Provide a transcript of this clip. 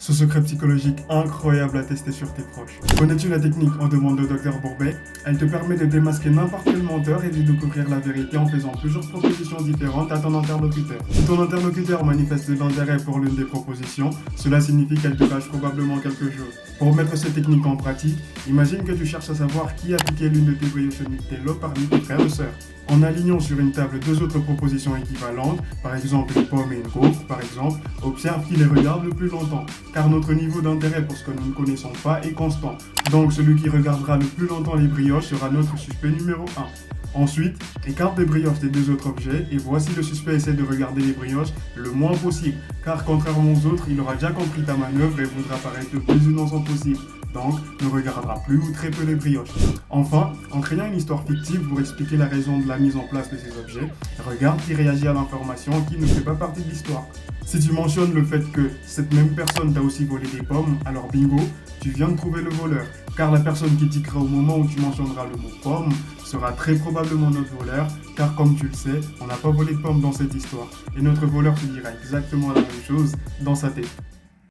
Ce secret psychologique incroyable à tester sur tes proches. Connais-tu la technique? On demande au docteur Bourbet. Elle te permet de démasquer n'importe quel menteur et de découvrir la vérité en faisant plusieurs propositions différentes à ton interlocuteur. Si ton interlocuteur manifeste de l'intérêt pour l'une des propositions, cela signifie qu'elle te cache probablement quelque chose. Pour mettre cette technique en pratique, imagine que tu cherches à savoir qui a piqué l'une de tes brioches Nutella parmi tes frères et sœurs. En alignant sur une table deux autres propositions équivalentes, par exemple une pomme et une gaufre, par exemple, observe qui les regarde le plus longtemps, car notre niveau d'intérêt pour ce que nous ne connaissons pas est constant. Donc celui qui regardera le plus longtemps les brioches sera notre suspect numéro 1. Ensuite, écarte les brioches des deux autres objets et voici le suspect essaie de regarder les brioches le moins possible, car contrairement aux autres, il aura déjà compris ta manœuvre et voudra paraître le plus innocent possible. Donc, ne regardera plus ou très peu les brioches. Enfin, en créant une histoire fictive pour expliquer la raison de la mise en place de ces objets, regarde qui réagit à l'information qui ne fait pas partie de l'histoire. Si tu mentionnes le fait que cette même personne t'a aussi volé des pommes, alors bingo, tu viens de trouver le voleur. Car la personne qui tiquera au moment où tu mentionneras le mot pomme sera très probablement notre voleur, car comme tu le sais, on n'a pas volé de pommes dans cette histoire. Et notre voleur te dira exactement la même chose dans sa tête.